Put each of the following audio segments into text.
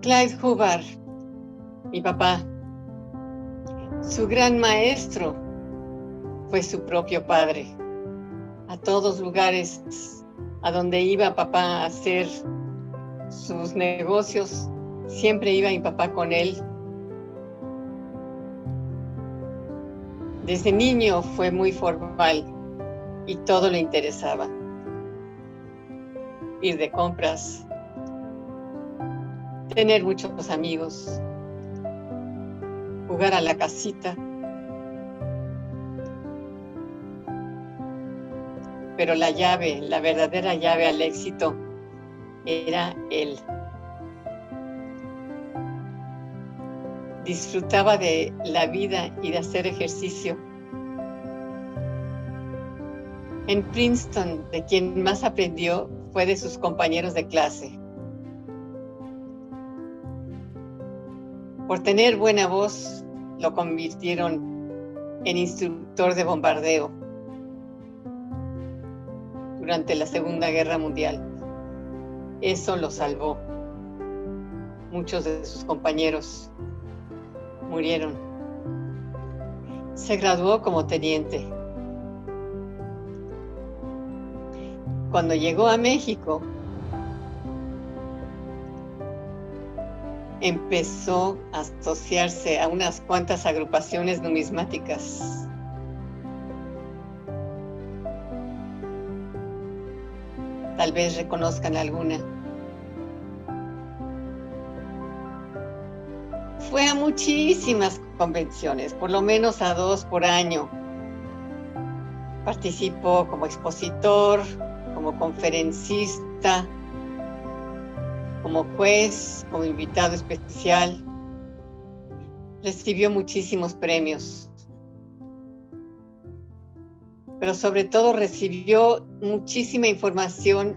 Clyde Hubbard, mi papá, su gran maestro, fue su propio padre. A todos lugares a donde iba papá a hacer sus negocios, siempre iba mi papá con él. Desde niño fue muy formal y todo le interesaba. Ir de compras, tener muchos amigos, jugar a la casita. Pero la llave, la verdadera llave al éxito, era él. Disfrutaba de la vida y de hacer ejercicio. En Princeton, de quien más aprendió fue de sus compañeros de clase. Por tener buena voz, lo convirtieron en instructor de bombardeo durante la Segunda Guerra Mundial. Eso lo salvó. Muchos de sus compañeros murieron. Se graduó como teniente. Cuando llegó a México, empezó a asociarse a unas cuantas agrupaciones numismáticas. Tal vez reconozcan alguna. Fue a muchísimas convenciones, por lo menos a 2 por año. Participó como expositor, como conferencista, como juez, como invitado especial. Recibió muchísimos premios. Pero sobre todo recibió muchísima información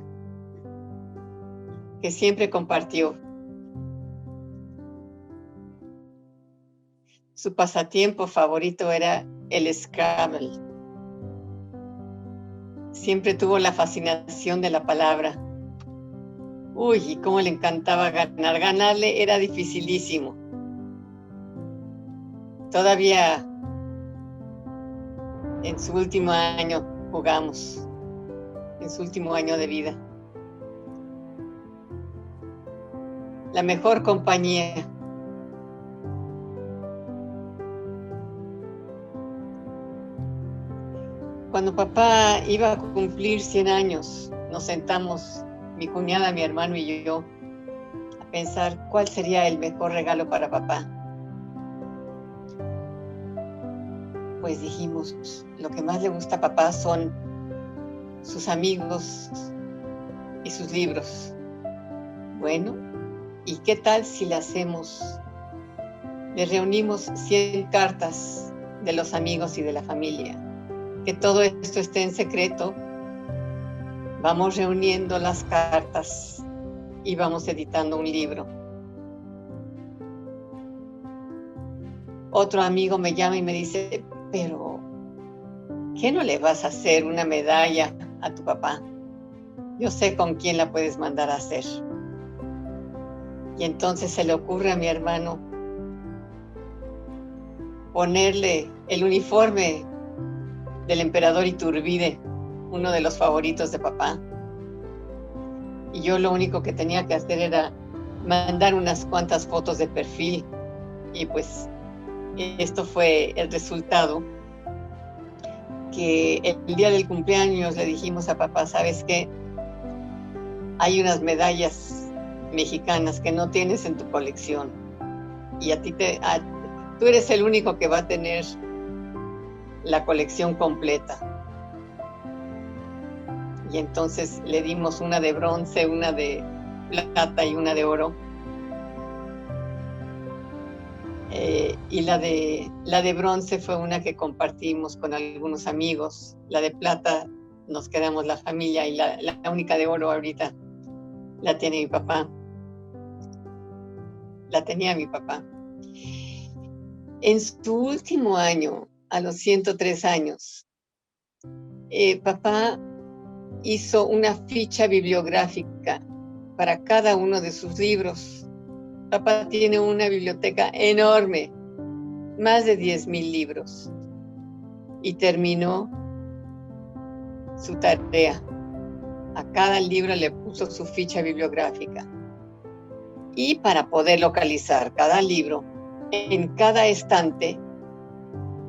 que siempre compartió. Su pasatiempo favorito era el Scrabble. Siempre tuvo la fascinación de la palabra. Uy, y cómo le encantaba ganar. Ganarle era dificilísimo. Todavía en su último año jugamos, en su último año de vida. La mejor compañía. Cuando papá iba a cumplir 100 años, nos sentamos, mi cuñada, mi hermano y yo, a pensar cuál sería el mejor regalo para papá. Pues dijimos, lo que más le gusta a papá son sus amigos y sus libros. Bueno, ¿y qué tal si le reunimos 100 cartas de los amigos y de la familia? Que todo esto esté en secreto. Vamos reuniendo las cartas y vamos editando un libro. Otro amigo me llama y me dice, pero ¿qué no le vas a hacer una medalla a tu papá? Yo sé con quién la puedes mandar a hacer. Y entonces se le ocurre a mi hermano ponerle el uniforme del emperador Iturbide, uno de los favoritos de papá. Y yo lo único que tenía que hacer era mandar unas cuantas fotos de perfil. Y pues esto fue el resultado, que el día del cumpleaños le dijimos a papá, ¿sabes qué? Hay unas medallas mexicanas que no tienes en tu colección y tú eres el único que va a tener la colección completa. Y entonces le dimos una de bronce, una de plata y una de oro. Y la de bronce fue una que compartimos con algunos amigos. La de plata nos quedamos la familia y la única de oro ahorita la tiene mi papá. La tenía mi papá. En su último año, a los 103 años, papá hizo una ficha bibliográfica para cada uno de sus libros. Papá tiene una biblioteca enorme, más de 10,000 libros, y terminó su tarea. A cada libro le puso su ficha bibliográfica. Y para poder localizar cada libro, en cada estante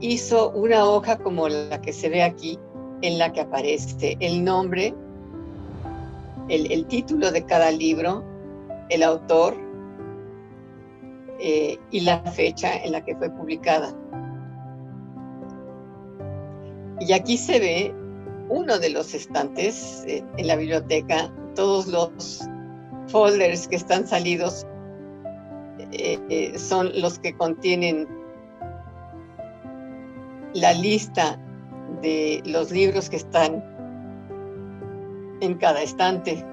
hizo una hoja como la que se ve aquí, en la que aparece el nombre, el título de cada libro, el autor y la fecha en la que fue publicada. Y aquí se ve uno de los estantes en la biblioteca, todos los folders que están salidos son los que contienen la lista de los libros que están en cada estante.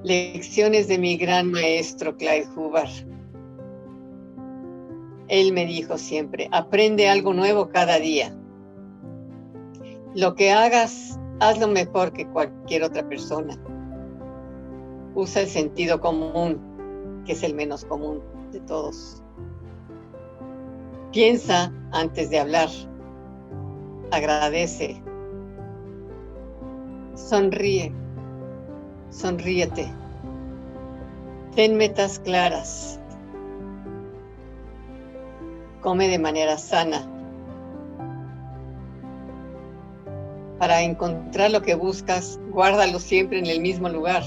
Lecciones de mi gran maestro Clyde Hubbard. Él me dijo siempre, aprende algo nuevo cada día. Lo que hagas, hazlo mejor que cualquier otra persona. Usa el sentido común, que es el menos común de todos. Piensa antes de hablar. Agradece. Sonríe. Sonríete. Ten metas claras. Come de manera sana. Para encontrar lo que buscas, guárdalo siempre en el mismo lugar.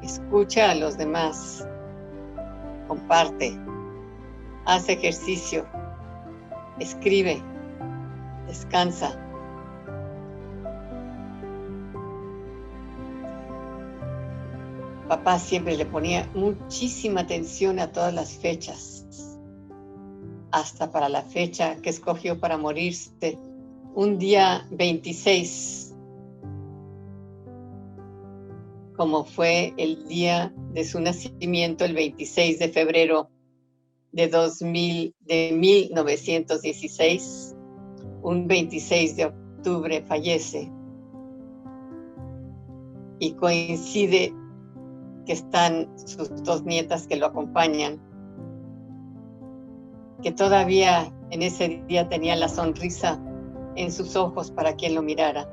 Escucha a los demás. Comparte. Haz ejercicio. Escribe. Descansa. Papá siempre le ponía muchísima atención a todas las fechas, hasta para la fecha que escogió para morirse, un día 26, como fue el día de su nacimiento, el 26 de febrero de 1916, un 26 de octubre fallece, y coincide que están sus dos nietas que lo acompañan, que todavía en ese día tenía la sonrisa en sus ojos para quien lo mirara.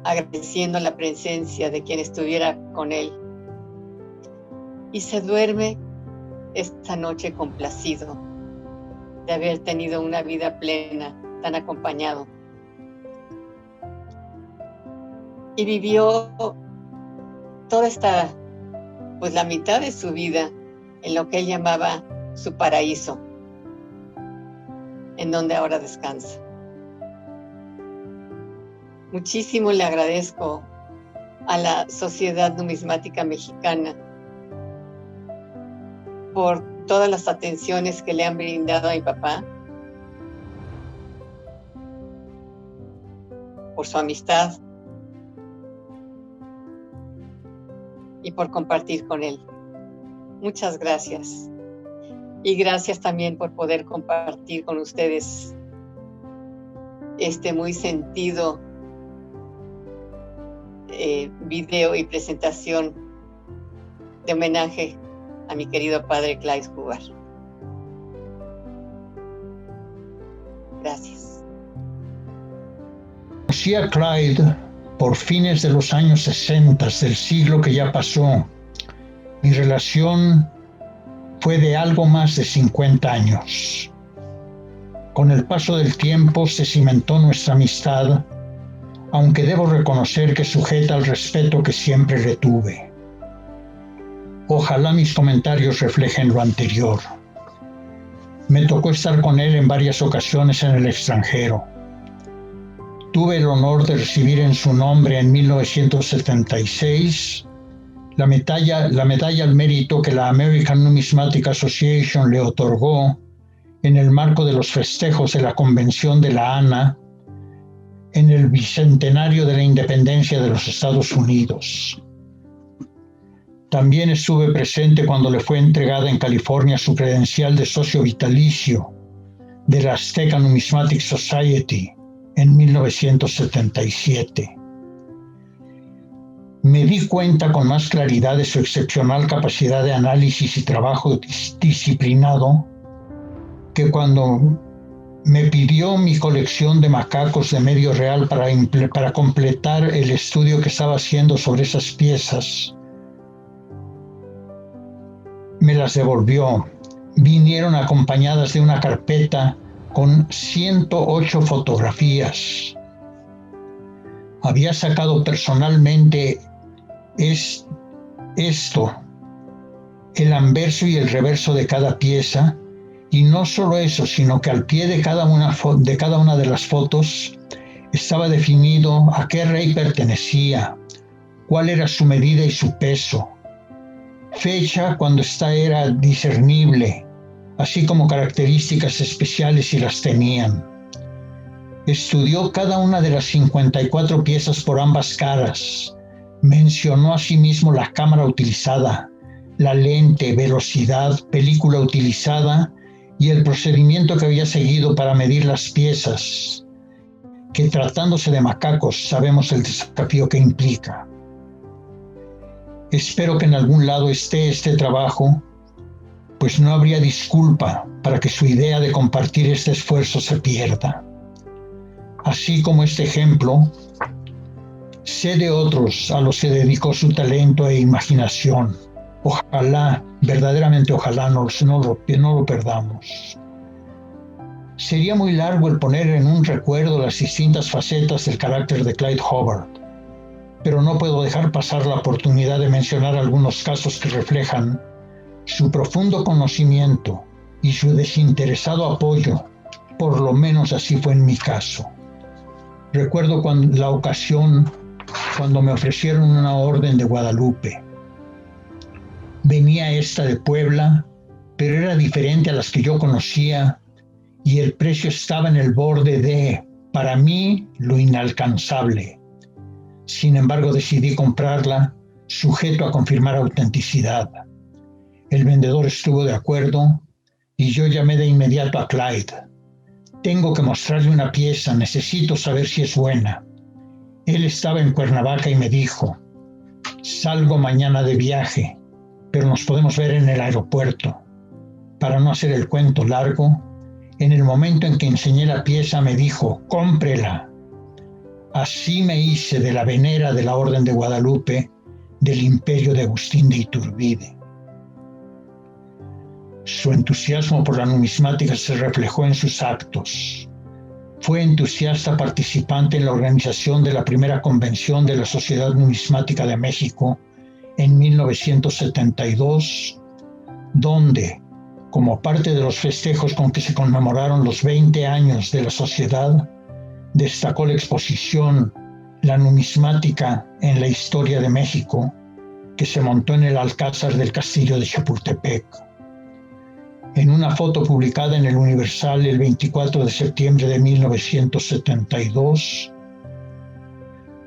Agradeciendo la presencia de quien estuviera con él. Y se duerme esta noche complacido de haber tenido una vida plena, tan acompañado. Y vivió toda esta, pues la mitad de su vida en lo que él llamaba su paraíso, en donde ahora descansa. Muchísimo le agradezco a la Sociedad Numismática Mexicana por todas las atenciones que le han brindado a mi papá, por su amistad y por compartir con él. Muchas gracias. Y gracias también por poder compartir con ustedes este muy sentido video y presentación de homenaje a mi querido padre Clyde Hubbard. Gracias. Conocí a Clyde por fines de los años 60 del siglo que ya pasó. Mi relación fue de algo más de 50 años. Con el paso del tiempo se cimentó nuestra amistad, aunque debo reconocer que sujeta al respeto que siempre le tuve. Ojalá mis comentarios reflejen lo anterior. Me tocó estar con él en varias ocasiones en el extranjero. Tuve el honor de recibir en su nombre en 1976 la medalla al mérito que la American Numismatic Association le otorgó en el marco de los festejos de la Convención de la ANA en el bicentenario de la independencia de los Estados Unidos. También estuve presente cuando le fue entregada en California su credencial de socio vitalicio, de la Azteca Numismatic Society en 1977. Me di cuenta con más claridad de su excepcional capacidad de análisis y trabajo disciplinado que cuando me pidió mi colección de macacos de medio real para completar el estudio que estaba haciendo sobre esas piezas, me las devolvió. Vinieron acompañadas de una carpeta con 108 fotografías. Había sacado personalmente esto, el anverso y el reverso de cada pieza, y no solo eso, sino que al pie de cada una de las fotos estaba definido a qué rey pertenecía, cuál era su medida y su peso, fecha cuando esta era discernible, así como características especiales si las tenían. Estudió cada una de las 54 piezas por ambas caras. Mencionó asimismo la cámara utilizada, la lente, velocidad, película utilizada y el procedimiento que había seguido para medir las piezas, que tratándose de macacos sabemos el desafío que implica. Espero que en algún lado esté este trabajo, pues no habría disculpa para que su idea de compartir este esfuerzo se pierda. Así como este ejemplo, sé de otros a los que dedicó su talento e imaginación. Ojalá, verdaderamente ojalá, no lo perdamos. Sería muy largo el poner en un recuerdo las distintas facetas del carácter de Clyde Hubbard, pero no puedo dejar pasar la oportunidad de mencionar algunos casos que reflejan su profundo conocimiento y su desinteresado apoyo, por lo menos así fue en mi caso. Recuerdo la ocasión cuando me ofrecieron una orden de Guadalupe. Venía esta de Puebla, pero era diferente a las que yo conocía y el precio estaba en el borde de, para mí, lo inalcanzable. Sin embargo, decidí comprarla, sujeto a confirmar autenticidad. El vendedor estuvo de acuerdo y yo llamé de inmediato a Clyde. Tengo que mostrarle una pieza, necesito saber si es buena. Él estaba en Cuernavaca y me dijo, salgo mañana de viaje, pero nos podemos ver en el aeropuerto. Para no hacer el cuento largo, en el momento en que enseñé la pieza me dijo, cómprela. Así me hice de la venera de la Orden de Guadalupe del imperio de Agustín de Iturbide. Su entusiasmo por la numismática se reflejó en sus actos. Fue entusiasta participante en la organización de la primera convención de la Sociedad Numismática de México en 1972, donde, como parte de los festejos con que se conmemoraron los 20 años de la sociedad, destacó la exposición La numismática en la historia de México, que se montó en el Alcázar del Castillo de Chapultepec. En una foto publicada en el Universal el 24 de septiembre de 1972,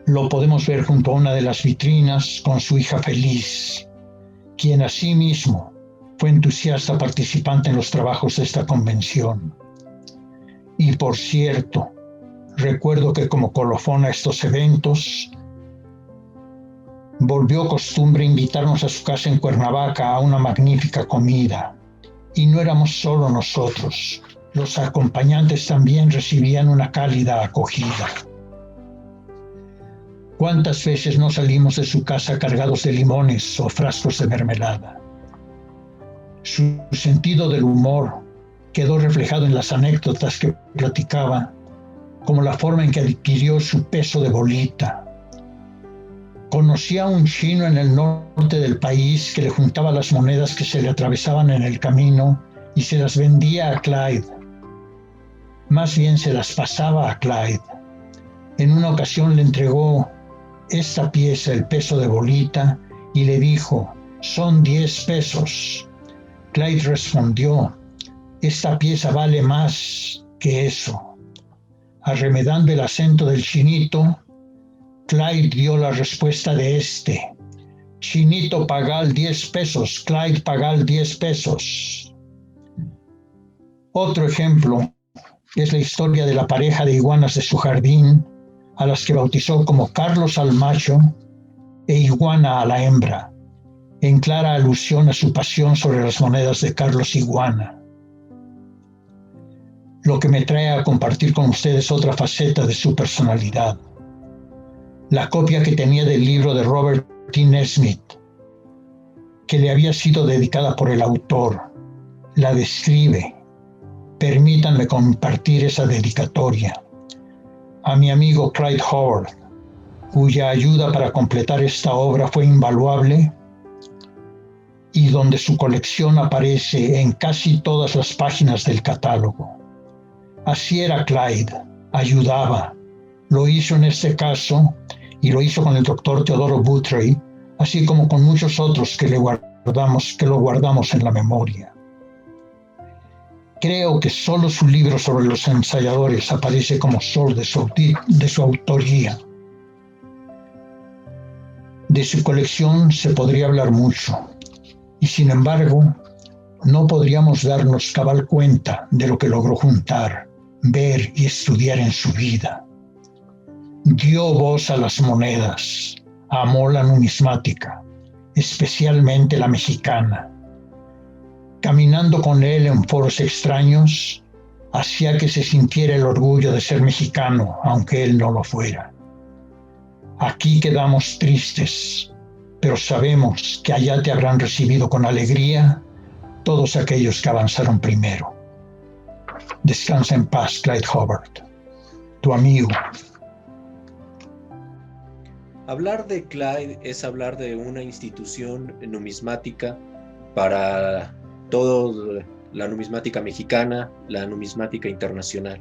lo podemos ver junto a una de las vitrinas con su hija feliz, quien asimismo fue entusiasta participante en los trabajos de esta convención. Y por cierto, recuerdo que como colofón a estos eventos, volvió costumbre invitarnos a su casa en Cuernavaca a una magnífica comida. Y no éramos solo nosotros, los acompañantes también recibían una cálida acogida. ¿Cuántas veces no salimos de su casa cargados de limones o frascos de mermelada? Su sentido del humor quedó reflejado en las anécdotas que platicaba, como la forma en que adquirió su peso de bolita. Conocía a un chino en el norte del país que le juntaba las monedas que se le atravesaban en el camino y se las vendía a Clyde. Más bien se las pasaba a Clyde. En una ocasión le entregó esta pieza, el peso de bolita, y le dijo, son 10 pesos. Clyde respondió, esta pieza vale más que eso. Arremedando el acento del chinito, Clyde dio la respuesta de este. Chinito pagal 10 pesos, Clyde pagal 10 pesos. Otro ejemplo es la historia de la pareja de iguanas de su jardín, a las que bautizó como Carlos al macho e Iguana a la hembra, en clara alusión a su pasión sobre las monedas de Carlos Iguana. Lo que me trae a compartir con ustedes otra faceta de su personalidad. La copia que tenía del libro de Robert T. Nesmith, que le había sido dedicada por el autor, la describe. Permítanme compartir esa dedicatoria a mi amigo Clyde Howard, cuya ayuda para completar esta obra fue invaluable y donde su colección aparece en casi todas las páginas del catálogo. Así era Clyde, ayudaba. Lo hizo en este caso y lo hizo con el doctor Teodoro Buttrey, así como con muchos otros que lo guardamos en la memoria. Creo que solo su libro sobre los ensayadores aparece como sol de su autoría. De su colección se podría hablar mucho, y sin embargo, no podríamos darnos cabal cuenta de lo que logró juntar, ver y estudiar en su vida. Dio voz a las monedas, amó la numismática, especialmente la mexicana. Caminando con él en foros extraños, hacía que se sintiera el orgullo de ser mexicano, aunque él no lo fuera. Aquí quedamos tristes, pero sabemos que allá te habrán recibido con alegría todos aquellos que avanzaron primero. Descansa en paz, Clyde Howard, tu amigo. Hablar de Clyde es hablar de una institución numismática para toda la numismática mexicana, la numismática internacional.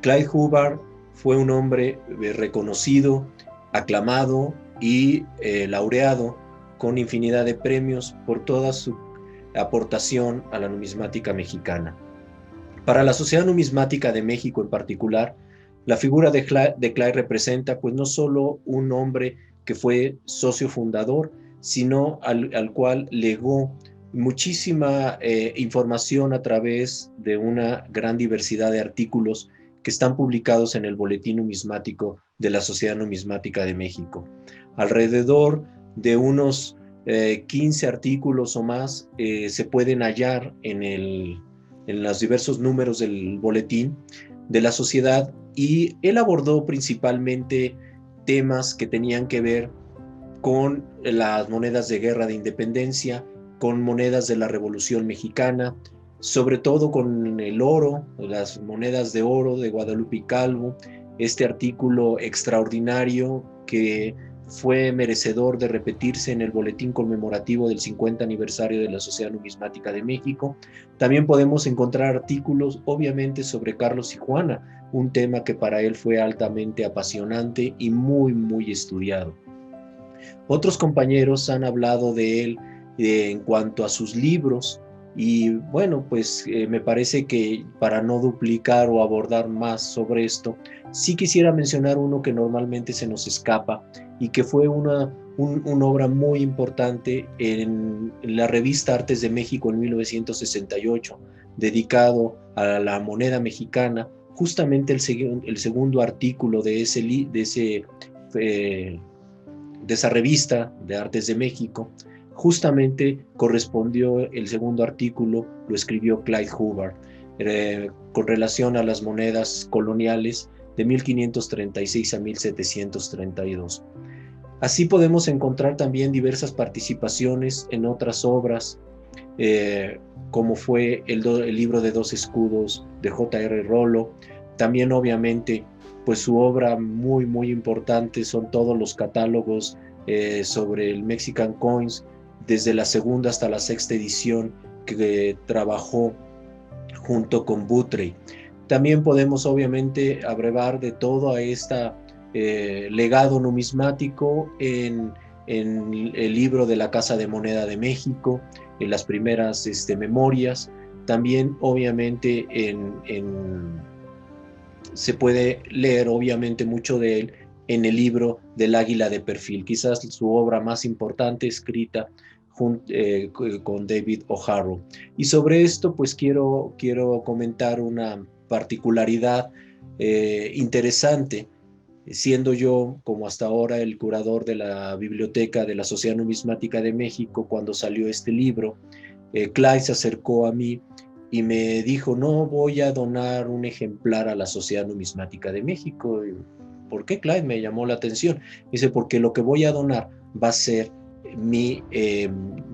Clyde Hubbard fue un hombre reconocido, aclamado y laureado con infinidad de premios por toda su aportación a la numismática mexicana. Para la Sociedad Numismática de México en particular, la figura de Clyde representa pues no solo un hombre que fue socio fundador, sino al cual legó muchísima información a través de una gran diversidad de artículos que están publicados en el Boletín Numismático de la Sociedad Numismática de México. Alrededor de unos 15 artículos o más se pueden hallar en los diversos números del boletín de la sociedad, y él abordó principalmente temas que tenían que ver con las monedas de guerra de independencia, con monedas de la Revolución Mexicana, sobre todo con el oro, las monedas de oro de Guadalupe y Calvo, este artículo extraordinario que fue merecedor de repetirse en el boletín conmemorativo del 50 aniversario de la Sociedad Numismática de México. También podemos encontrar artículos, obviamente, sobre Carlos y Juana, un tema que para él fue altamente apasionante y muy, muy estudiado. Otros compañeros han hablado de él en cuanto a sus libros, y bueno, pues me parece que para no duplicar o abordar más sobre esto, sí quisiera mencionar uno que normalmente se nos escapa y que fue una obra muy importante en la revista Artes de México en 1968, dedicado a la moneda mexicana. Justamente el segundo artículo de esa revista de Artes de México, justamente correspondió, el segundo artículo lo escribió Clyde Hubbard, con relación a las monedas coloniales de 1536 a 1732. Así podemos encontrar también diversas participaciones en otras obras, como fue el libro de 2 escudos de J.R. Rollo. También obviamente pues su obra muy muy importante son todos los catálogos sobre el Mexican Coins, desde la segunda hasta la sexta edición, que trabajó junto con Buttrey. También podemos obviamente abrevar de todo a este legado numismático en el libro de la Casa de Moneda de México, en las primeras memorias. También obviamente se puede leer obviamente mucho de él en el libro del Águila de Perfil, quizás su obra más importante escrita con David O'Harrow. Y sobre esto pues quiero comentar una particularidad interesante, siendo yo, como hasta ahora, el curador de la biblioteca de la Sociedad Numismática de México. Cuando salió este libro, Clyde se acercó a mí y me dijo: no voy a donar un ejemplar a la Sociedad Numismática de México. ¿Por qué, Clyde? Me llamó la atención. Dice: porque lo que voy a donar va a ser mi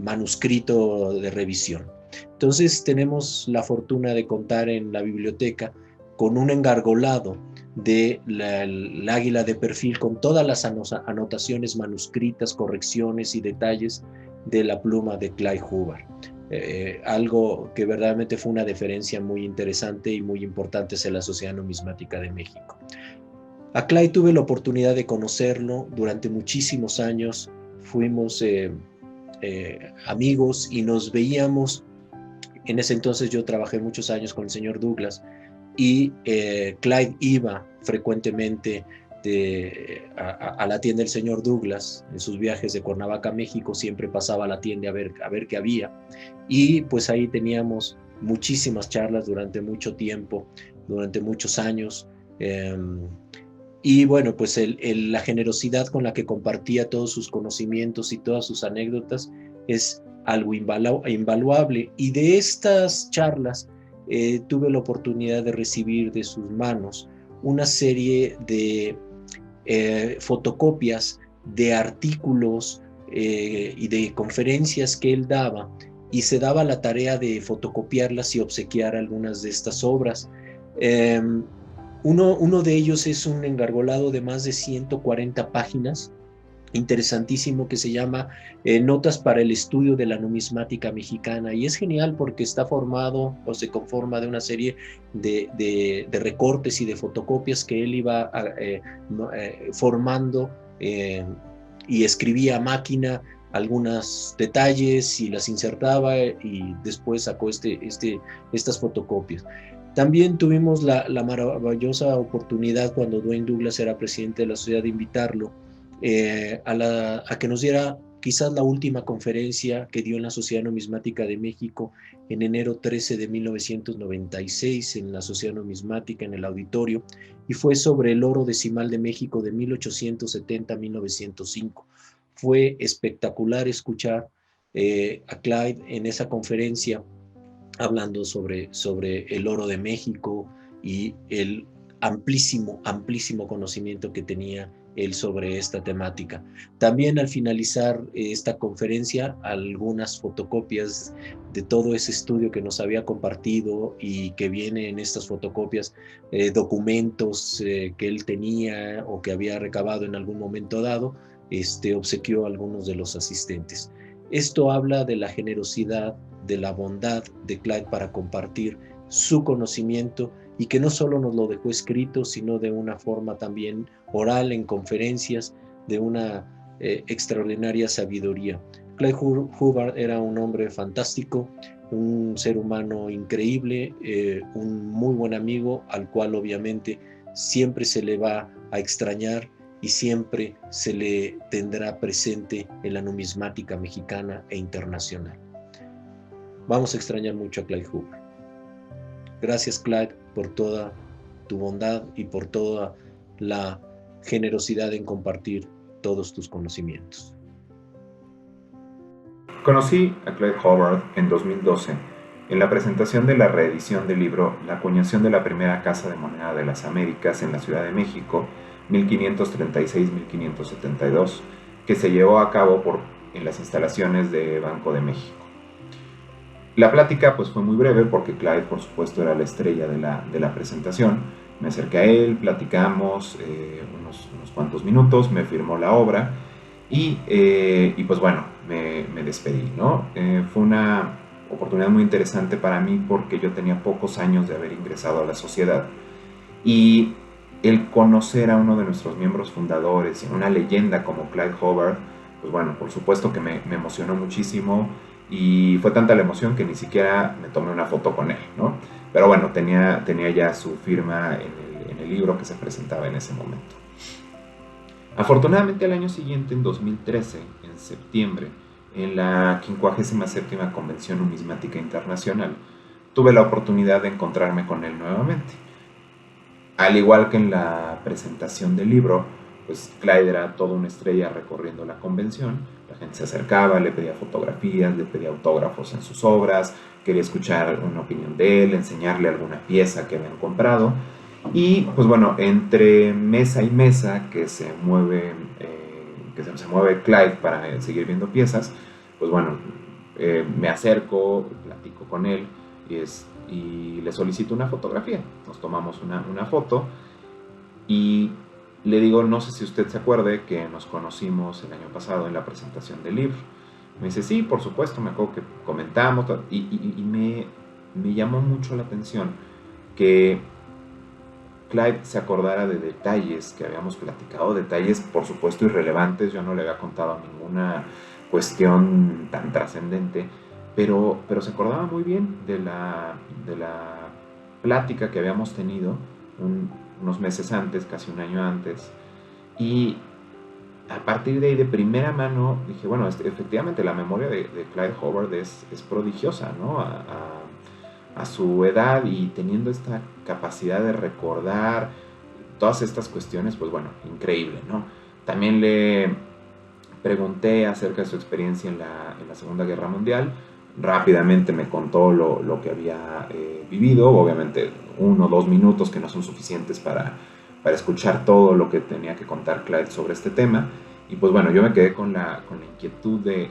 manuscrito de revisión. Entonces tenemos la fortuna de contar en la biblioteca con un engargolado de el águila de perfil, con todas las anotaciones manuscritas, correcciones y detalles de la pluma de Clyde Hubbard. Algo que verdaderamente fue una deferencia muy interesante y muy importante hacia la Sociedad Numismática de México. A Clyde tuve la oportunidad de conocerlo durante muchísimos años. Fuimos amigos y nos veíamos. En ese entonces yo trabajé muchos años con el señor Douglas, y Clyde iba frecuentemente a la tienda del señor Douglas. En sus viajes de Cuernavaca a México siempre pasaba a la tienda a ver qué había, y pues ahí teníamos muchísimas charlas durante mucho tiempo, durante muchos años. Y bueno, pues la generosidad con la que compartía todos sus conocimientos y todas sus anécdotas es algo invaluable. Y de estas charlas tuve la oportunidad de recibir de sus manos una serie de fotocopias de artículos y de conferencias que él daba, y se daba la tarea de fotocopiarlas y obsequiar algunas de estas obras. Uno de ellos es un engargolado de más de 140 páginas, interesantísimo, que se llama Notas para el estudio de la numismática mexicana, y es genial porque está formado o se conforma de una serie de recortes y de fotocopias que él iba formando, y escribía a máquina algunos detalles y las insertaba, y después sacó estas fotocopias. También tuvimos la maravillosa oportunidad, cuando Dwayne Douglas era presidente de la sociedad, de invitarlo a que nos diera quizás la última conferencia que dio en la Sociedad Numismática de México en enero 13 de 1996 en la Sociedad Numismática, en el auditorio, y fue sobre el oro decimal de México de 1870 a 1905. Fue espectacular escuchar a Clyde en esa conferencia hablando sobre el oro de México y el amplísimo conocimiento que tenía él sobre esta temática. También, al finalizar esta conferencia, algunas fotocopias de todo ese estudio que nos había compartido, y que viene en estas fotocopias documentos que él tenía o que había recabado en algún momento dado, obsequió a algunos de los asistentes. Esto habla de la generosidad, de la bondad de Clyde para compartir su conocimiento, y que no solo nos lo dejó escrito, sino de una forma también oral en conferencias, de una extraordinaria sabiduría. Clyde Hubbard era un hombre fantástico, un ser humano increíble, un muy buen amigo, al cual obviamente siempre se le va a extrañar y siempre se le tendrá presente en la numismática mexicana e internacional. Vamos a extrañar mucho a Clyde Hubbard. Gracias, Clyde, por toda tu bondad y por toda la generosidad en compartir todos tus conocimientos. Conocí a Clyde Hubbard en 2012 en la presentación de la reedición del libro La acuñación de la primera Casa de Moneda de las Américas en la Ciudad de México, 1536-1572, que se llevó a cabo en las instalaciones de Banco de México. La plática pues fue muy breve porque Clyde, por supuesto, era la estrella de la presentación. Me acerqué a él, platicamos unos cuantos minutos, me firmó la obra y pues bueno, me despedí, ¿no? Fue una oportunidad muy interesante para mí porque yo tenía pocos años de haber ingresado a la sociedad, y el conocer a uno de nuestros miembros fundadores, una leyenda como Clyde Hubbard, pues bueno, por supuesto que me emocionó muchísimo. Y fue tanta la emoción que ni siquiera me tomé una foto con él, ¿no? Pero bueno, tenía ya su firma en el libro que se presentaba en ese momento. Afortunadamente, al año siguiente, en 2013, en septiembre, en la 57ª Convención Numismática Internacional, tuve la oportunidad de encontrarme con él nuevamente. Al igual que en la presentación del libro, pues Clyde era toda una estrella recorriendo la convención. La gente se acercaba, le pedía fotografías, le pedía autógrafos en sus obras, quería escuchar una opinión de él, enseñarle alguna pieza que habían comprado. Y pues bueno, entre mesa y mesa que se mueve Clyde para seguir viendo piezas, pues bueno, me acerco, platico con él y le solicito una fotografía. Nos tomamos una foto y le digo, no sé si usted se acuerde que nos conocimos el año pasado en la presentación del libro. Me dice, sí, por supuesto, me acuerdo que comentamos y me llamó mucho la atención que Clyde se acordara de detalles que habíamos platicado, detalles por supuesto irrelevantes. Yo no le había contado ninguna cuestión tan trascendente, pero se acordaba muy bien de la plática que habíamos tenido unos meses antes, casi un año antes, y a partir de ahí, de primera mano, dije, bueno, efectivamente la memoria de Clyde Hobart es prodigiosa, ¿no? A su edad y teniendo esta capacidad de recordar todas estas cuestiones, pues bueno, increíble, ¿no? También le pregunté acerca de su experiencia en la Segunda Guerra Mundial. Rápidamente me contó lo que había vivido, obviamente 1 o 2 minutos que no son suficientes para escuchar todo lo que tenía que contar Clyde sobre este tema. Y pues bueno, yo me quedé con la inquietud de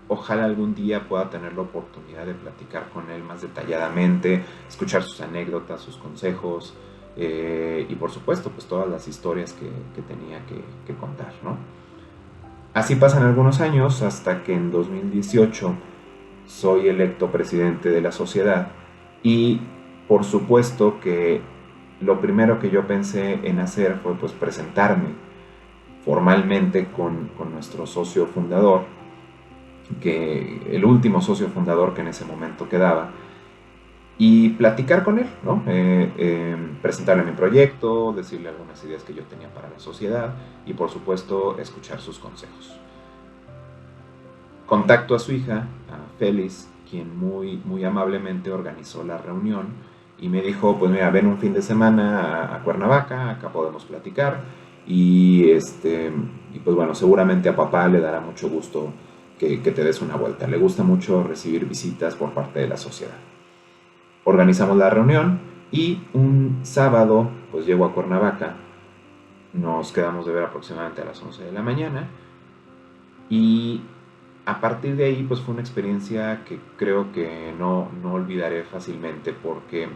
ojalá algún día pueda tener la oportunidad de platicar con él más detalladamente, escuchar sus anécdotas, sus consejos y por supuesto pues todas las historias que tenía que contar, ¿no? Así pasan algunos años hasta que en 2018 soy electo presidente de la sociedad y por supuesto que lo primero que yo pensé en hacer fue pues presentarme formalmente con nuestro socio fundador, que el último socio fundador que en ese momento quedaba, y platicar con él, ¿no? Presentarle mi proyecto, decirle algunas ideas que yo tenía para la sociedad y por supuesto escuchar sus consejos. Contacto a su hija, a Félix, quien muy amablemente organizó la reunión y me dijo, pues mira, ven un fin de semana a Cuernavaca, acá podemos platicar y pues bueno, seguramente a papá le dará mucho gusto que te des una vuelta. Le gusta mucho recibir visitas por parte de la sociedad. Organizamos la reunión y un sábado pues llego a Cuernavaca, nos quedamos de ver aproximadamente a las 11 de la mañana y a partir de ahí pues fue una experiencia que creo que no olvidaré fácilmente, porque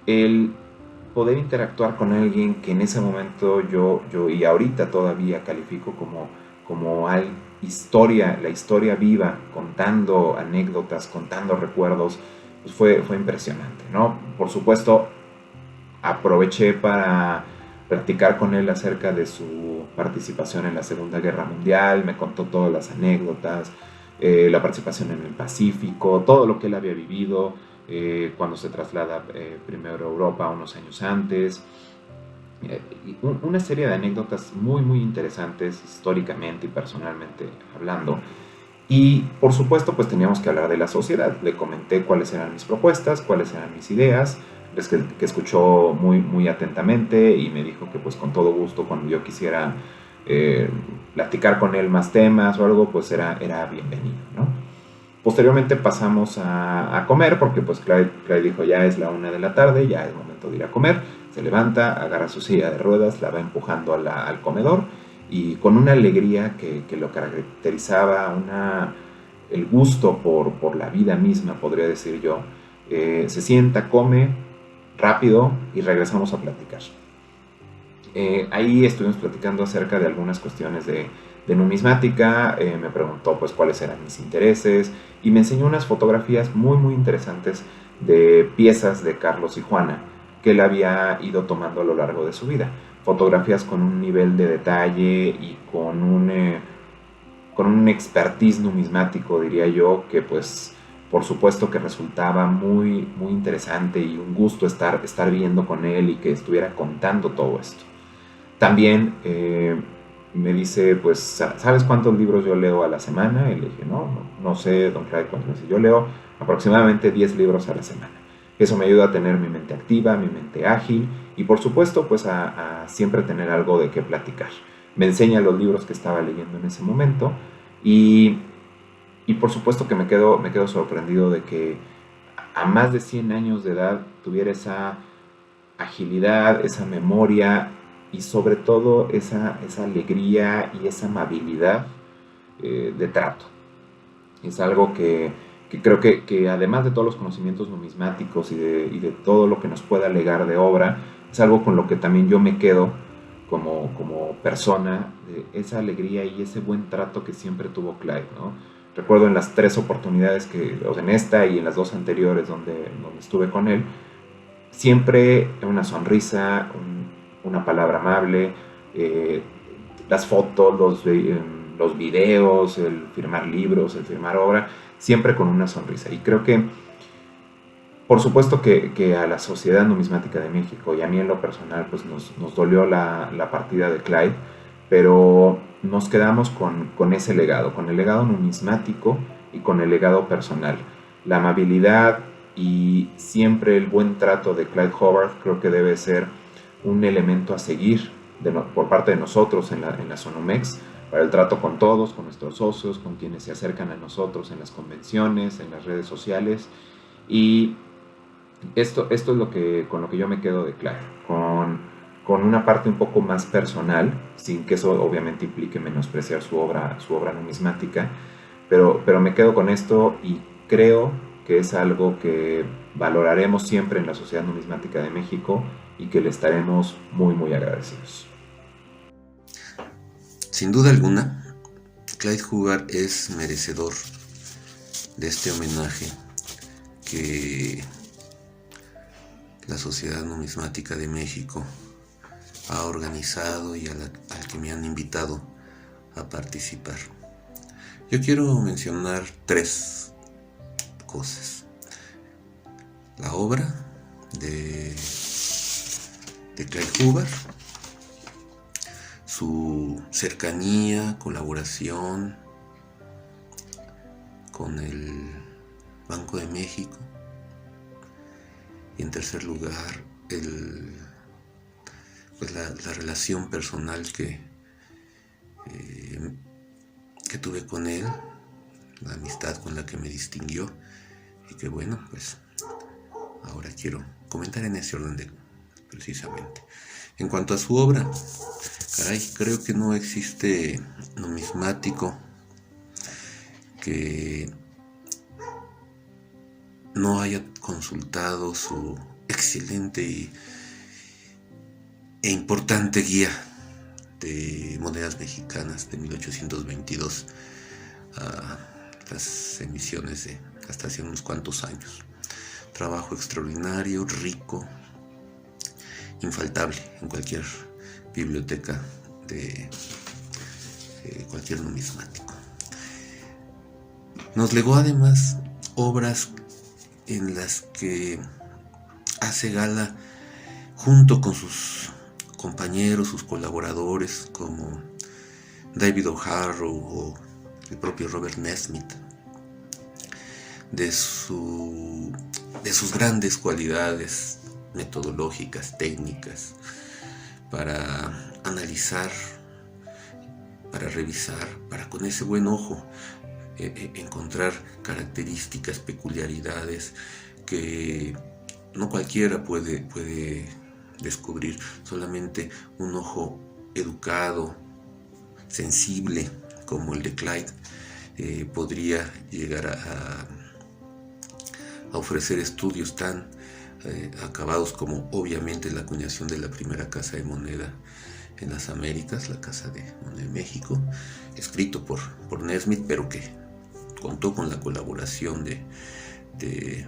el poder interactuar con alguien que en ese momento yo y ahorita todavía califico como la historia viva, contando anécdotas, contando recuerdos, pues fue impresionante, ¿no? Por supuesto, aproveché para platicar con él acerca de su participación en la Segunda Guerra Mundial, me contó todas las anécdotas, la participación en el Pacífico, todo lo que él había vivido cuando se traslada primero a Europa unos años antes. Una serie de anécdotas muy interesantes históricamente y personalmente hablando. Y por supuesto pues teníamos que hablar de la sociedad. Le comenté cuáles eran mis propuestas, cuáles eran mis ideas, que escuchó muy atentamente y me dijo que pues con todo gusto cuando yo quisiera platicar con él más temas o algo pues era bienvenido, ¿no? Posteriormente pasamos a comer porque pues Clyde dijo ya es la 1 de la tarde, ya es momento de ir a comer. Se levanta, agarra su silla de ruedas, la va empujando al comedor y con una alegría que lo caracterizaba, el gusto por la vida misma, podría decir yo, se sienta, come rápido y regresamos a platicar. Ahí estuvimos platicando acerca de algunas cuestiones de numismática, me preguntó pues cuáles eran mis intereses y me enseñó unas fotografías muy interesantes de piezas de Carlos y Juana que él había ido tomando a lo largo de su vida. Fotografías con un nivel de detalle y con un expertise numismático, diría yo, que pues por supuesto que resultaba muy interesante y un gusto estar viendo con él y que estuviera contando todo esto. También me dice, pues, ¿sabes cuántos libros yo leo a la semana? Y le dije, no sé, don Clyde, cuántos. Yo leo aproximadamente 10 libros a la semana. Eso me ayuda a tener mi mente activa, mi mente ágil y por supuesto pues a siempre tener algo de qué platicar. Me enseña los libros que estaba leyendo en ese momento y por supuesto que me quedo sorprendido de que a más de 100 años de edad tuviera esa agilidad, esa memoria y sobre todo esa alegría y esa amabilidad de trato. Es algo que creo que además de todos los conocimientos numismáticos y de todo lo que nos pueda legar de obra, es algo con lo que también yo me quedo como persona, de esa alegría y ese buen trato que siempre tuvo Clyde, ¿no? Recuerdo en las 3 oportunidades en esta y en las 2 anteriores donde estuve con él, siempre una sonrisa, una palabra amable, las fotos, los videos, el firmar libros, el firmar obra, siempre con una sonrisa. Y creo que, por supuesto que a la Sociedad Numismática de México y a mí en lo personal, pues nos dolió la partida de Clyde, pero nos quedamos con ese legado, con el legado numismático y con el legado personal. La amabilidad y siempre el buen trato de Clyde Hobart creo que debe ser un elemento a seguir por parte de nosotros en la Sonomex, para el trato con todos, con nuestros socios, con quienes se acercan a nosotros en las convenciones, en las redes sociales. Y esto es con lo que yo me quedo de Clyde, con una parte un poco más personal, sin que eso obviamente implique menospreciar su obra numismática, pero me quedo con esto y creo que es algo que valoraremos siempre en la Sociedad Numismática de México y que le estaremos muy, muy agradecidos. Sin duda alguna, Clyde Hobart es merecedor de este homenaje que la Sociedad Numismática de México ha organizado y al que me han invitado a participar. Yo quiero mencionar 3 cosas. La obra de Clyde Hobart, su cercanía, colaboración con el Banco de México, y en tercer lugar la relación personal que tuve con él, la amistad con la que me distinguió, y que bueno, pues ahora quiero comentar en ese orden precisamente. En cuanto a su obra, creo que no existe numismático que no haya consultado su excelente e importante guía de monedas mexicanas de 1822 a las emisiones de hasta hace unos cuantos años. Trabajo extraordinario, rico, infaltable en cualquier biblioteca de cualquier numismático. Nos legó además obras en las que hace gala junto con sus compañeros, sus colaboradores como David O'Harrow o el propio Robert Nesmith, de sus grandes cualidades metodológicas, técnicas, para analizar, para revisar, para con ese buen ojo encontrar características, peculiaridades que no cualquiera puede descubrir. Solamente un ojo educado, sensible, como el de Clyde, podría llegar a ofrecer estudios tan acabados como obviamente la acuñación de la primera casa de moneda en las Américas, la Casa de Moneda de México, escrito por Nesmith, pero que contó con la colaboración de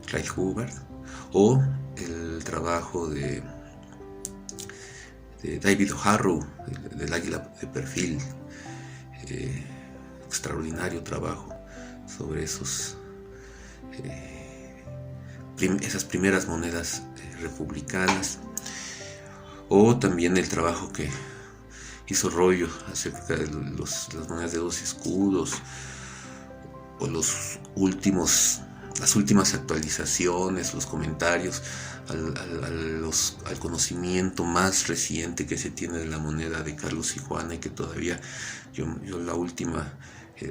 Clyde Hobart, o el trabajo de David O'Harrow, del Águila de Perfil, extraordinario trabajo sobre esas primeras monedas republicanas, o también el trabajo que hizo Rollo acerca de las monedas de 2 escudos, o los últimos las últimas actualizaciones, los comentarios, al conocimiento más reciente que se tiene de la moneda de Carlos y Juana, y que todavía yo la última,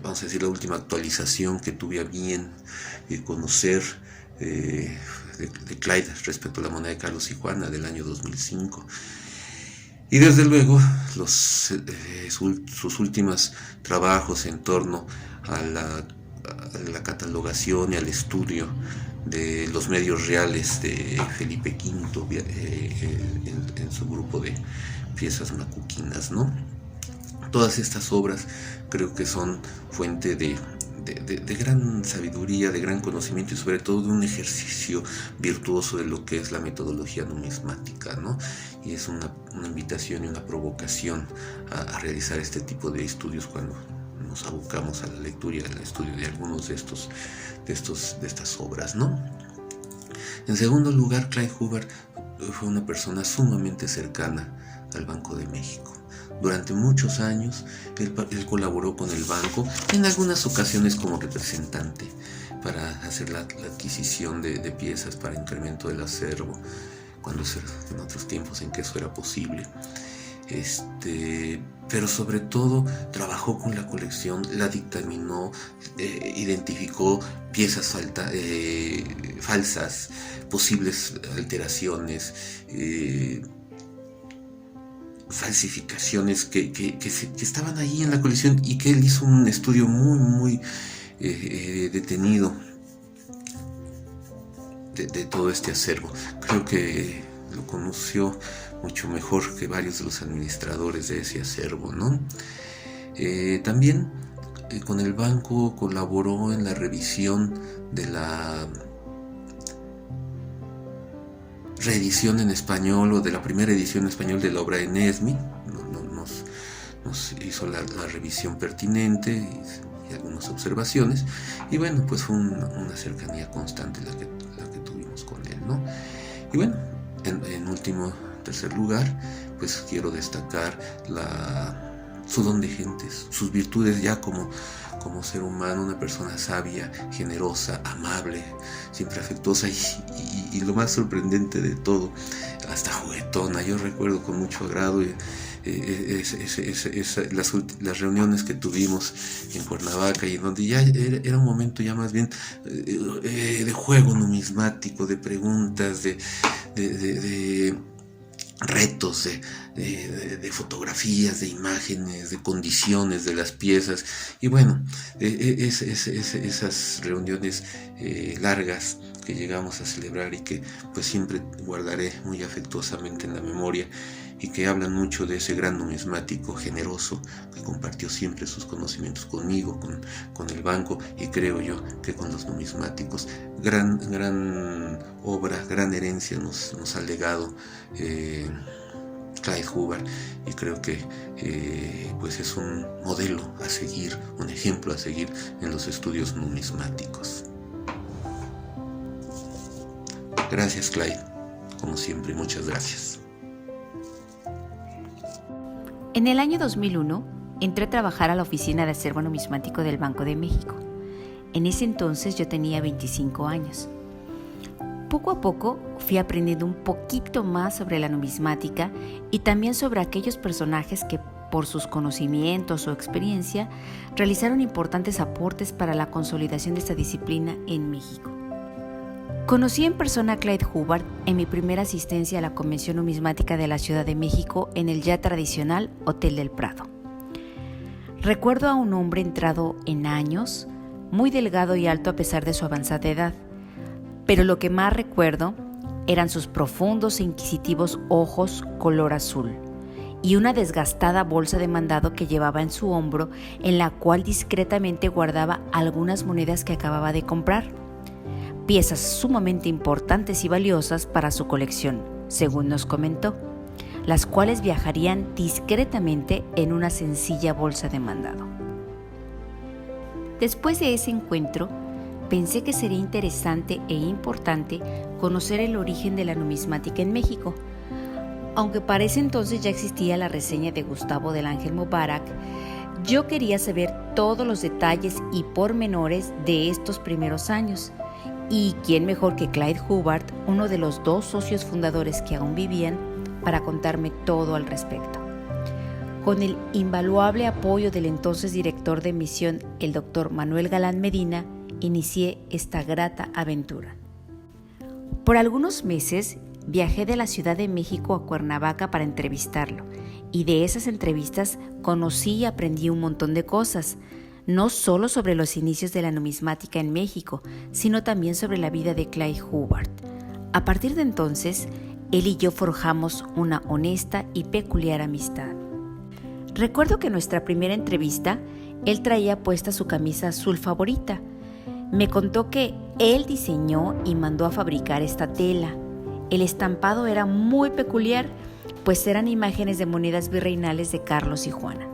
vamos a decir, la última actualización que tuve a bien conocer de Clyde respecto a la moneda de Carlos y Juana del año 2005. Y desde luego sus últimos trabajos en torno a la catalogación y al estudio de los medios reales de Felipe V en su grupo de piezas macuquinas, ¿no? Todas estas obras creo que son fuente de gran sabiduría, de gran conocimiento y sobre todo de un ejercicio virtuoso de lo que es la metodología numismática, ¿no? Y es una invitación y una provocación a realizar este tipo de estudios cuando nos abocamos a la lectura y al estudio de algunos de estas obras, ¿no? En segundo lugar, Clyde Hubbard fue una persona sumamente cercana al Banco de México. Durante muchos años él colaboró con el banco, en algunas ocasiones como representante, para hacer la adquisición de piezas para incremento del acervo, en otros tiempos en que eso era posible. Pero sobre todo trabajó con la colección, la dictaminó, identificó piezas falsas, posibles alteraciones, falsificaciones que estaban ahí en la colección, y que él hizo un estudio muy detenido de todo este acervo. Creo que lo conoció mucho mejor que varios de los administradores de ese acervo, ¿no? También con el banco colaboró en la revisión de la reedición en español, o de la primera edición en español de la obra de Nesmith. Nos hizo la revisión pertinente y algunas observaciones, y bueno, pues fue una cercanía constante la que tuvimos con él, ¿no? Y bueno, en tercer lugar, pues quiero destacar su don de gentes, sus virtudes ya como ser humano, una persona sabia, generosa, amable, siempre afectuosa y lo más sorprendente de todo, hasta juguetona. Yo recuerdo con mucho agrado las reuniones que tuvimos en Cuernavaca, y en donde ya era un momento ya más bien de juego numismático, de preguntas, de retos, de fotografías, de imágenes, de condiciones de las piezas. Y bueno, esas reuniones largas que llegamos a celebrar y que pues siempre guardaré muy afectuosamente en la memoria, y que hablan mucho de ese gran numismático generoso que compartió siempre sus conocimientos conmigo, con el banco, y creo yo que con los numismáticos. Gran obra, gran herencia nos ha legado Clyde Hubbard, y creo que pues es un modelo a seguir, un ejemplo a seguir en los estudios numismáticos. Gracias, Clyde, como siempre, muchas gracias. En el año 2001 entré a trabajar a la oficina de acervo numismático del Banco de México. En ese entonces yo tenía 25 años. Poco a poco fui aprendiendo un poquito más sobre la numismática y también sobre aquellos personajes que, por sus conocimientos o experiencia, realizaron importantes aportes para la consolidación de esta disciplina en México. Conocí en persona a Clyde Hubbard en mi primera asistencia a la Convención Numismática de la Ciudad de México en el ya tradicional Hotel del Prado. Recuerdo a un hombre entrado en años, muy delgado y alto a pesar de su avanzada edad, pero lo que más recuerdo eran sus profundos e inquisitivos ojos color azul y una desgastada bolsa de mandado que llevaba en su hombro, en la cual discretamente guardaba algunas monedas que acababa de comprar. Piezas sumamente importantes y valiosas para su colección, según nos comentó, las cuales viajarían discretamente en una sencilla bolsa de mandado. Después de ese encuentro, pensé que sería interesante e importante conocer el origen de la numismática en México. Aunque para ese entonces ya existía la reseña de Gustavo del Ángel Mubarak, yo quería saber todos los detalles y pormenores de estos primeros años, Y quién mejor que Clyde Hubbard, uno de los 2 socios fundadores que aún vivían, para contarme todo al respecto. Con el invaluable apoyo del entonces director de misión, el doctor Manuel Galán Medina, inicié esta grata aventura. Por algunos meses viajé de la Ciudad de México a Cuernavaca para entrevistarlo, y de esas entrevistas conocí y aprendí un montón de cosas, no solo sobre los inicios de la numismática en México, sino también sobre la vida de Clyde Hubbard. A partir de entonces, él y yo forjamos una honesta y peculiar amistad. Recuerdo que en nuestra primera entrevista, él traía puesta su camisa azul favorita. Me contó que él diseñó y mandó a fabricar esta tela. El estampado era muy peculiar, pues eran imágenes de monedas virreinales de Carlos y Juana.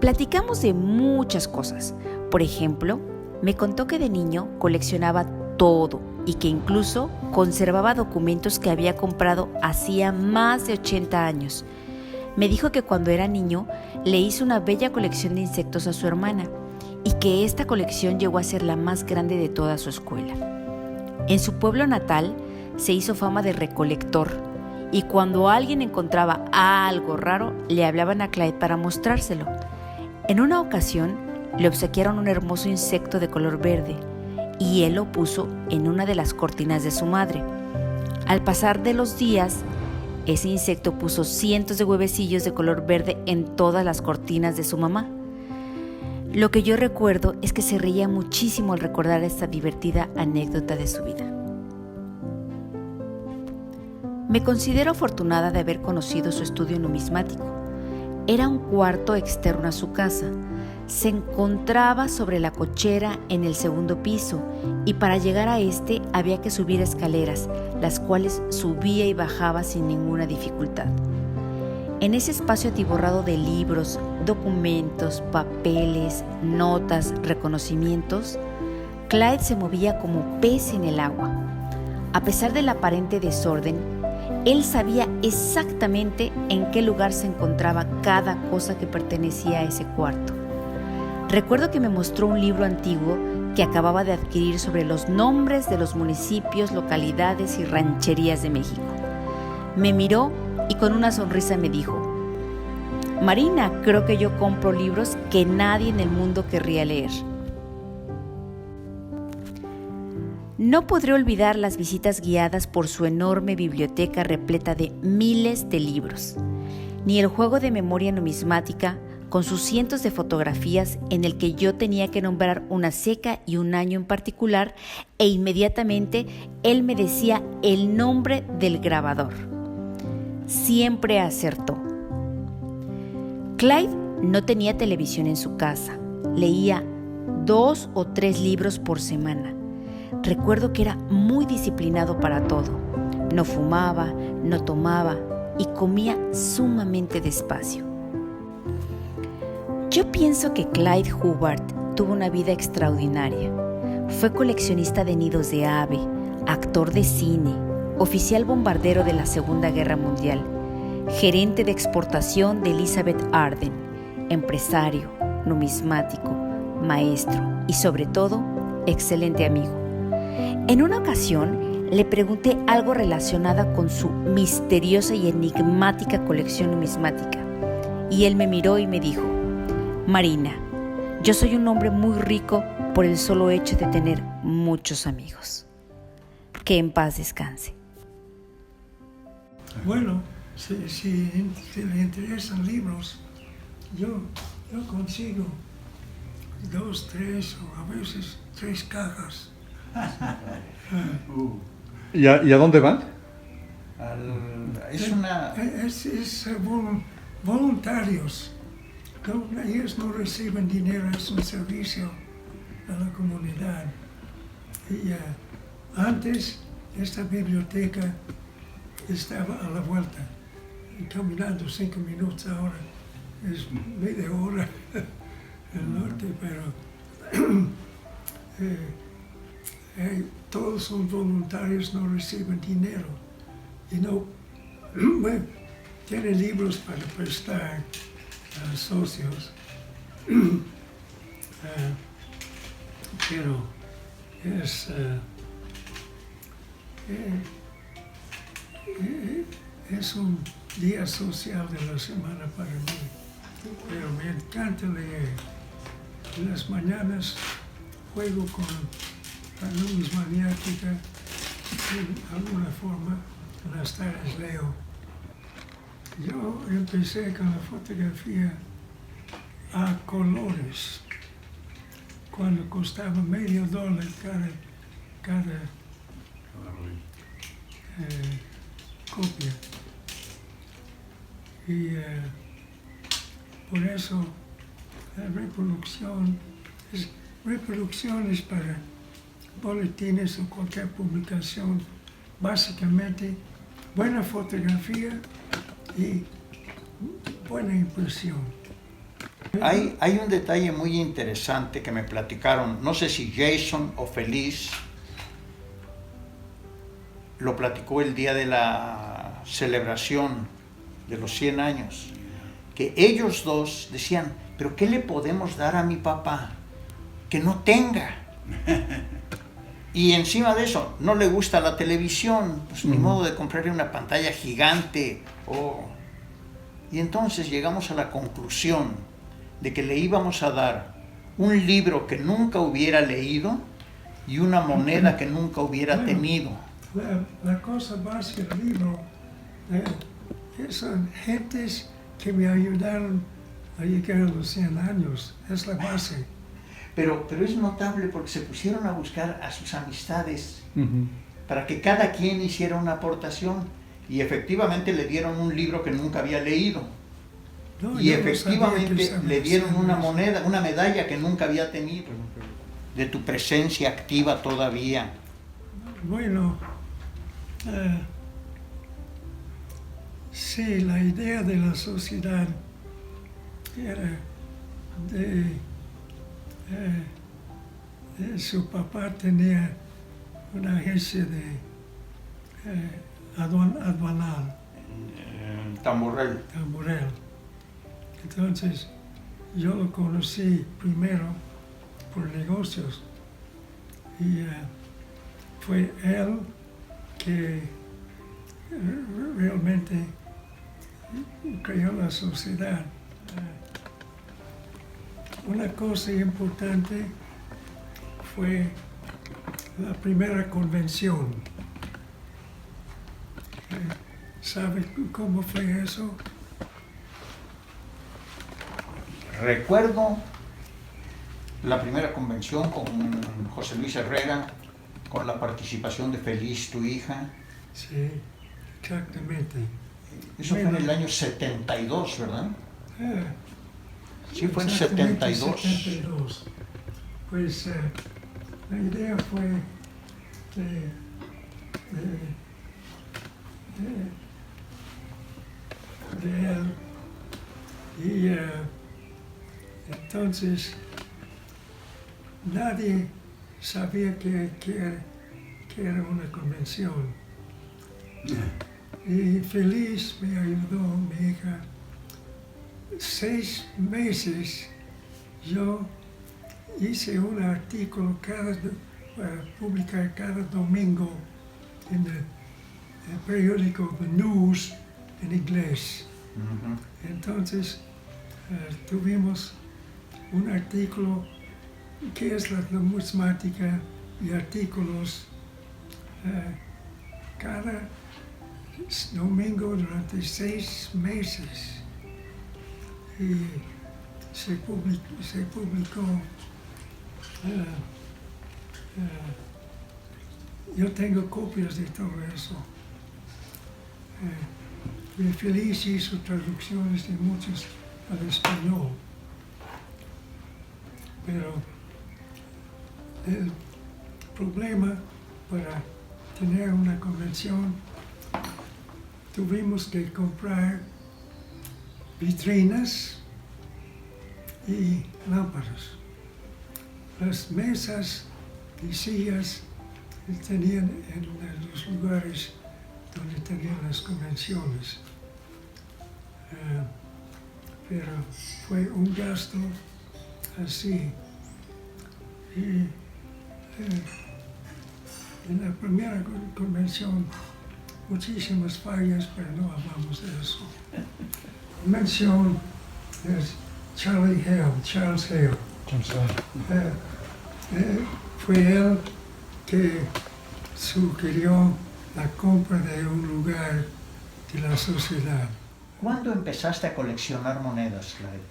Platicamos de muchas cosas. Por ejemplo, me contó que de niño coleccionaba todo y que incluso conservaba documentos que había comprado hacía más de 80 años. Me dijo que cuando era niño le hizo una bella colección de insectos a su hermana y que esta colección llegó a ser la más grande de toda su escuela. En su pueblo natal se hizo fama de recolector y cuando alguien encontraba algo raro le hablaban a Clyde para mostrárselo. En una ocasión le obsequiaron un hermoso insecto de color verde y él lo puso en una de las cortinas de su madre. Al pasar de los días, ese insecto puso cientos de huevecillos de color verde en todas las cortinas de su mamá. Lo que yo recuerdo es que se reía muchísimo al recordar esta divertida anécdota de su vida. Me considero afortunada de haber conocido su estudio numismático. Era un cuarto externo a su casa. Se encontraba sobre la cochera en el segundo piso y para llegar a este había que subir escaleras, las cuales subía y bajaba sin ninguna dificultad. En ese espacio atiborrado de libros, documentos, papeles, notas, reconocimientos, Clyde se movía como pez en el agua. A pesar del aparente desorden, él sabía exactamente en qué lugar se encontraba cada cosa que pertenecía a ese cuarto. Recuerdo que me mostró un libro antiguo que acababa de adquirir sobre los nombres de los municipios, localidades y rancherías de México. Me miró y con una sonrisa me dijo: Marina, creo que yo compro libros que nadie en el mundo querría leer. No podré olvidar las visitas guiadas por su enorme biblioteca repleta de miles de libros, ni el juego de memoria numismática con sus cientos de fotografías en el que yo tenía que nombrar una ceca y un año en particular e inmediatamente él me decía el nombre del grabador. Siempre acertó. Clyde no tenía televisión en su casa, leía 2 o 3 libros por semana. Recuerdo que era muy disciplinado para todo. No fumaba, no tomaba y comía sumamente despacio. Yo pienso que Clyde Hubbard tuvo una vida extraordinaria. Fue coleccionista de nidos de ave, actor de cine, oficial bombardero de la Segunda Guerra Mundial, gerente de exportación de Elizabeth Arden, empresario, numismático, maestro y sobre todo, excelente amigo. En una ocasión le pregunté algo relacionado con su misteriosa y enigmática colección numismática y él me miró y me dijo: Marina, yo soy un hombre muy rico por el solo hecho de tener muchos amigos. Que en paz descanse. Bueno, si le interesan libros, yo consigo 2, 3 o a veces 3 cajas. ¿Y a dónde van? Es voluntarios. Ellos no reciben dinero, es un servicio a la comunidad. Y antes esta biblioteca estaba a la vuelta, y caminando 5 minutos, ahora es media hora el norte, pero todos son voluntarios, no reciben dinero y no tienen libros para prestar a socios, pero es, es un día social de la semana para mí, pero me encanta leer. En las mañanas juego con la numismática de alguna forma, en las tardes leo. Yo empecé con la fotografía a colores, cuando costaba $0.50 cada copia. Y por eso la reproducciones para boletines o cualquier publicación, básicamente buena fotografía y buena impresión. Hay un detalle muy interesante que me platicaron, no sé si Jason o Feliz lo platicó el día de la celebración de los 100 años, que ellos dos decían, pero ¿qué le podemos dar a mi papá que no tenga? Y encima de eso, no le gusta la televisión, pues ni modo de comprarle una pantalla gigante. Y entonces llegamos a la conclusión de que le íbamos a dar un libro que nunca hubiera leído y una moneda que nunca hubiera tenido. La cosa básica del libro son gentes que me ayudaron a llegar a los 100 años, es la base. Pero es notable porque se pusieron a buscar a sus amistades para que cada quien hiciera una aportación y efectivamente le dieron un libro que nunca había leído. No, Y yo no efectivamente sabía que le dieron una sabías. moneda, una medalla que nunca había tenido, de tu presencia activa todavía. Bueno, sí, la idea de la sociedad era de su papá tenía una agencia de aduanal, Tamborrel. Tamborel. Entonces, yo lo conocí primero por negocios y fue él que realmente creó la sociedad. Una cosa importante fue la primera convención. ¿Sabe cómo fue eso? Recuerdo la primera convención con José Luis Herrera, con la participación de Feliz, tu hija. Sí, exactamente. Eso fue en el año 72, ¿verdad? Sí, fue en Exactamente 72. 72. Pues la idea fue de él y entonces nadie sabía que era una convención. Y Feliz me ayudó, mi hija. 6 meses yo hice un artículo para publicar cada domingo en el periódico The News en inglés. Entonces tuvimos un artículo que es la numismática y artículos cada domingo durante 6 meses. Y se publicó. Yo tengo copias de todo eso. Y Feliz hizo traducciones de muchos al español. Pero el problema para tener una convención, tuvimos que comprar vitrinas y lámparas. Las mesas y sillas tenían en los lugares donde tenían las convenciones. Pero fue un gasto así. Y En la primera convención, muchísimas fallas, pero no hablamos de eso. Convención es Charles Hale. Fue él que sugirió la compra de un lugar de la sociedad. ¿Cuándo empezaste a coleccionar monedas, Clyde?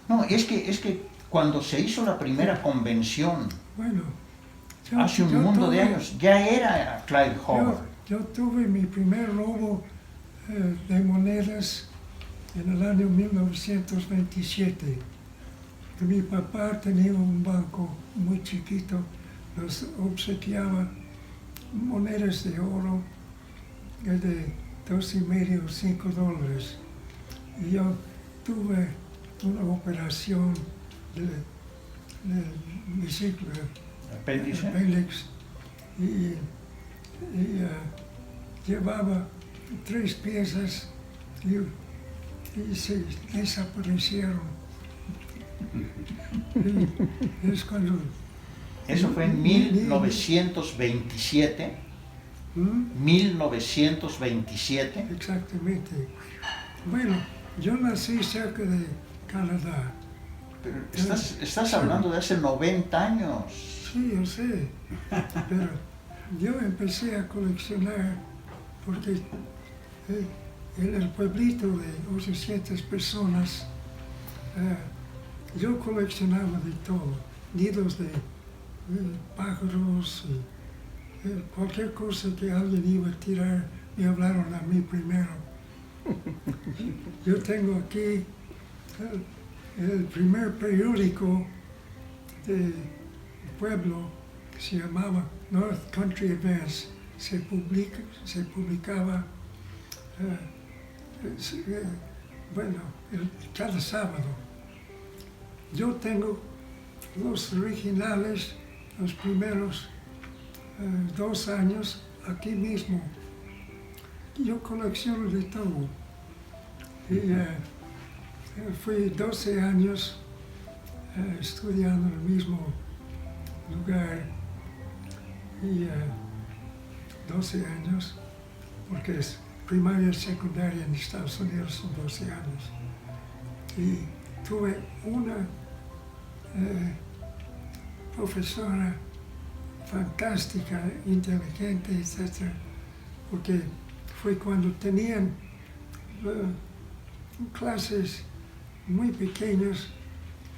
No, es que cuando se hizo la primera convención, Bueno, hace un mundo de años, ya era Clyde Howard. Yo tuve mi primer robo de monedas en el año 1927. Mi papá tenía un banco muy chiquito, nos obsequiaba monedas de oro de $2.50 o $5. Y yo tuve una operación de vesícula, apéndice, y llevaba 3 piezas y se desaparecieron. Y es cuando... Eso fue en 1927. 1927. Exactamente. Bueno, yo nací cerca de Canadá. Pero estás hablando de hace 90 años. Sí, yo sé. Pero yo empecé a coleccionar porque en el pueblito de 800 personas yo coleccionaba de todo. Nidos de pájaros y cualquier cosa que alguien iba a tirar, me hablaron a mí primero. Yo tengo aquí el primer periódico del pueblo que se llamaba North Country Advance. Se publicaba cada sábado. Yo tengo los originales, los primeros 2 años aquí mismo. Yo colecciono de todo. Y fui 12 años estudiando en el mismo lugar. Y 12 años, porque es primaria y secundaria en Estados Unidos son 12 años. Y tuve una profesora fantástica, inteligente, etc. Porque fue cuando tenían clases muy pequeñas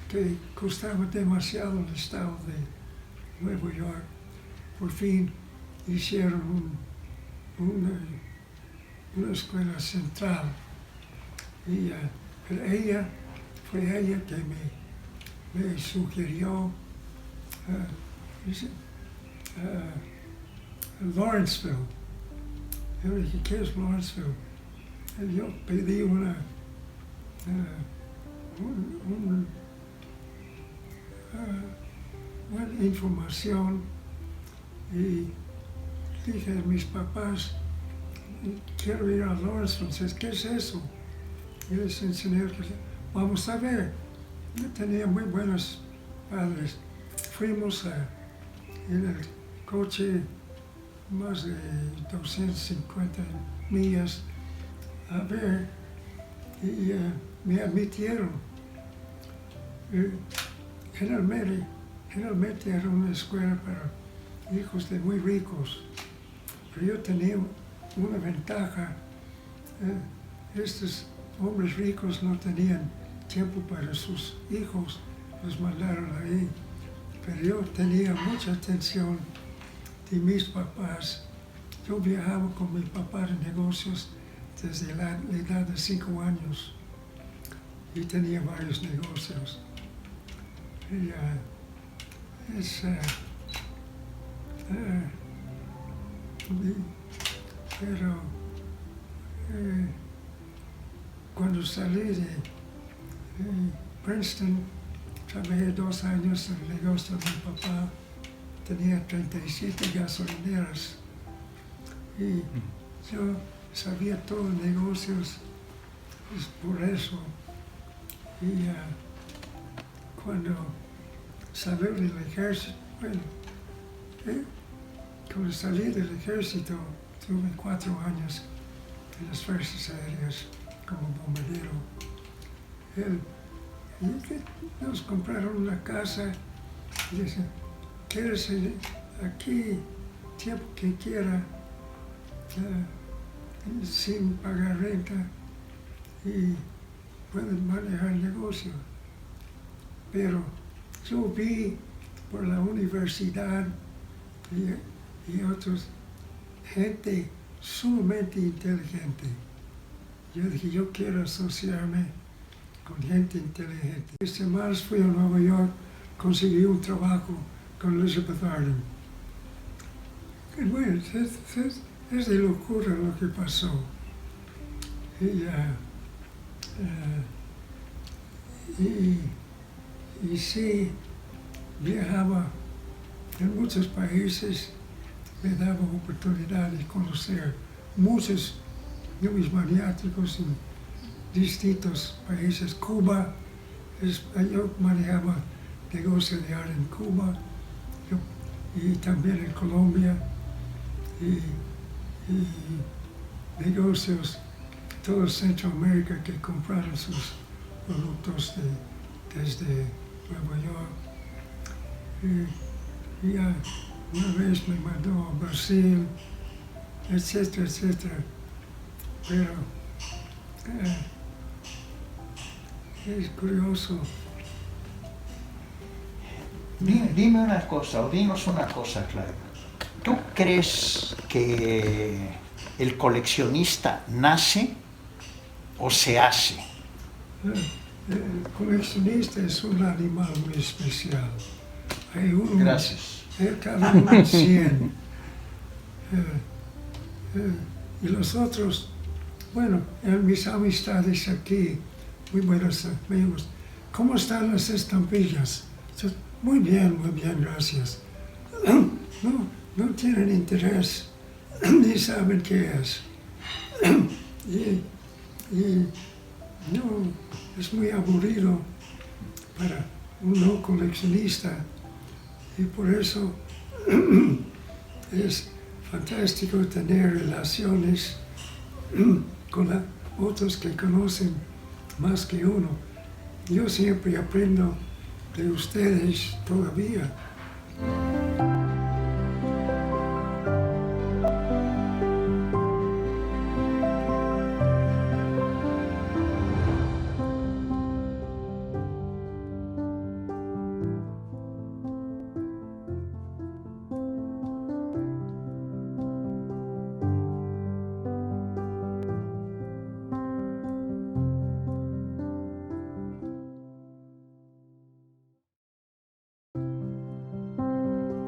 que costaba demasiado el estado de Nueva York. Por fin hicieron una escuela central. Y fue ella que me sugirió Lawrenceville. Yo dije, ¿qué es Lawrenceville? Y yo pedí una buena información y dije a mis papás, quiero ir a Lawrenceville. ¿Qué es eso? Y les enseñé, vamos a ver. Yo tenía muy buenos padres. Fuimos en el coche más de 250 millas a ver y me admitieron. Generalmente era una escuela para hijos de muy ricos, pero yo tenía una ventaja. Estos hombres ricos no tenían tiempo para sus hijos, los mandaron ahí. Pero yo tenía mucha atención de mis papás. Yo viajaba con mi papá en negocios desde la edad de 5 años y tenía varios negocios. Y, pero cuando salí de Princeton, trabajé 2 años en el negocio de mi papá. Tenía 37 gasolineras y yo sabía todos los negocios, pues por eso. Y cuando salir del ejército. Bueno, cuando salí del ejército tuve 4 años en las fuerzas aéreas como bombardero. Nos compraron una casa y dice, quédese aquí tiempo que quiera, sin pagar renta y pueden manejar el negocio. Pero yo vi por la universidad y otros gente sumamente inteligente. Yo dije, yo quiero asociarme con gente inteligente. Este marzo fui a Nueva York, conseguí un trabajo con Elizabeth Arden. Y bueno, es de locura lo que pasó. Y sí, viajaba en muchos países, me daba oportunidad de conocer muchos numismáticos en distintos países. Cuba, yo manejaba negocio de arte en Cuba y también en Colombia y negocios todo Centroamérica que compraron sus productos desde Nueva York. Y una vez me mandó a Brasil, etcétera, etcétera. Pero es curioso. Dime una cosa, o dinos una cosa, Clive. ¿Tú crees que el coleccionista nace o se hace? El coleccionista es un animal muy especial. Hay uno, Gracias. Cada uno 100. Y los otros, bueno, en mis amistades aquí, muy buenos amigos, ¿cómo están las estampillas? Muy bien, gracias. No tienen interés, ni saben qué es. Y no, es muy aburrido para un no coleccionista. Y por eso es fantástico tener relaciones con otros que conocen más que uno. Yo siempre aprendo de ustedes todavía.